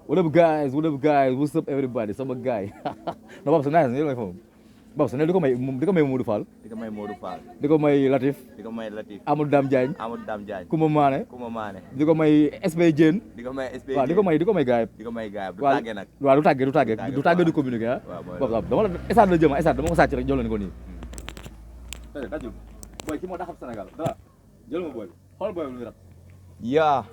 What up guys? What up guys? What's up everybody? Sama guy. No Babs nice ni may fam. Babs ne diko may Modou Fall. Diko may Modou Fall. Diko may Latif. Diko may Latif. Amadou Dam Diagne. Amadou Dam Diagne. Kouma Mané. Kouma Mané. Diko may SB Diène. Diko may SB. Waaw diko may gaay. Diko may gaay. Du Waaw, tàggee nag. waaw du tàggee du communiquer ah. Waaw dama la estade la jëm estade dama ko sàcc rek jox leen ko nii. Tey dajul. Boy ki moo tax Sénégal dara jël ma boy xool boy lu rap. yaa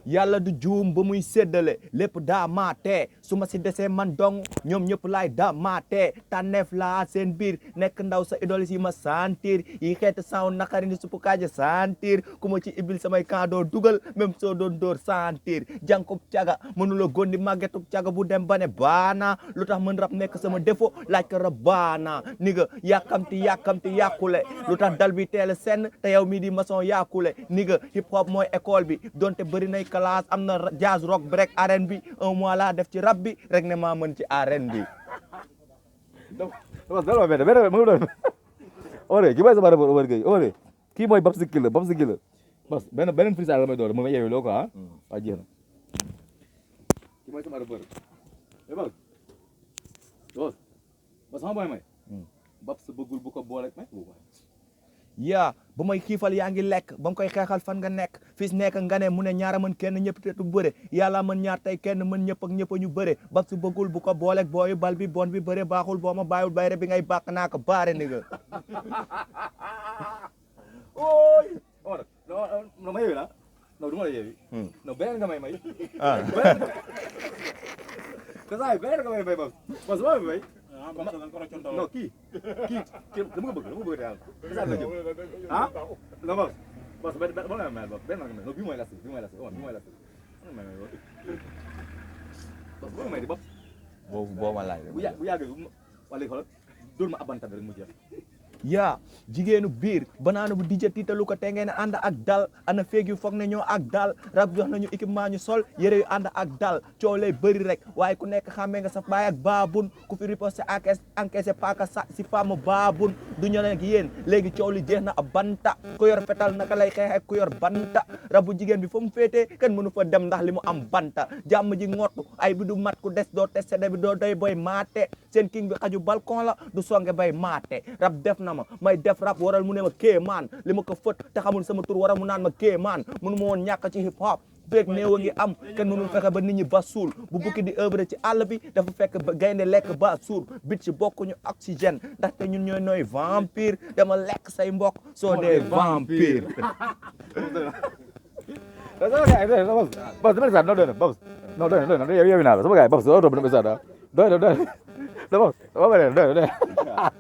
yàlla du juum ba muy séddale lépp daa maatee su ma si desee man dong ñoom ñëpp laay daa maatee tànneef laa seen biir nekk ndaw sa idole yi ma sentir yi xeet saw naqari ni suppu kaaja sentir ku ma ci ibil samay camp doo dugal même soo doon door sentir jànkub caga mënula gondi màggetub caga bu dem ba ne baana lu tax mën rap nekk sama défaut laaj ko rab baana ni nga yàkkamti yàqule lu tax dal bi teel a senn te yow mii di maçon yàqule ni nga hip hop mooy école bi donte bëri nay classe am na jazz rock break arène bi un mois laa def ci rap bi rek ne maa mën ci arène bi. Ore ki mooy sama rapport Omar Gueye Ore kii mooy Babs Killa Babs beneen freestyle la may door mu may yeewee loo ko ah waa jeex na kii mooy sama rapport Babs Babs sama boy may Babs bëggul bu ko boole may yaa ba may xiifal yaa ngi lekk ba nga koy xeexal fan nga nekk fis nekk nga ne mu ne ñaara mën kenn ñëpp te du bëre yàlla mën ñaar tey kenn mën ñëpp ak ñëpp ñu bëre Babs bëggul bu ko booleeg booyu bal bi bon bi bëre baaxul boo ma bàyyiwul bayre bi ngay bàq naa ko baare ni nga ooy Omar non ma yeewi la non du ma la yeewi non beneen nga may beneen nga may Babs Babs ma may non kii dama ko bëgg daal daal la jëm ah non Babs benn la may benn la may non bii mooy last Babs boo may di Babs boo ma laaj bu yàggee wala xoolal dóor ma abanta rek mu jeex yaa jigéenu biir banaana bu dijja tiitalu ko te ngeen ànd ak dal ana feeg yu foog ne ñoo ak dal rab jox nañu équipement ñu sol yére yu ànd ak dal coow lay bëri rek waaye ku nekk xàmmee nga sa baay ak baabun ku fi riposté encaissé paaka sa si femme baabun du ñu nekk yéen léegi coow li jeex na a banta ku yor fetal naka lay xeex ak ku yor banta rabu jigéen bi fa mu féetee kenn mënu fa dem ndax li mu am banta jàmm ji ngottu ay bi du mat ku des doo testé bi doo doy boy maate seen king bi xaju balcon la du songe bay maate rab def na ma may def rap waral mu ne ma kéemaan li ma ko fët te xamul sama tur waral mu naan ma kéemaan mënu ma woon ñàkk ci hip hop beeg néew a ngi am kenn mënul fexe ba nit ñi ba suul bu bukki di œuvre ci àll bi dafa fekk ba gaynde lekk ba suur bit ci bokkuñu oxygène ndaxte ñun ñooy nooy vampire dama lekk say mbokk soo dee vampire Babs dama la doy na Babs non doy na yeewi naa la sama gars Babs doo toog ba na doy na Babs doy na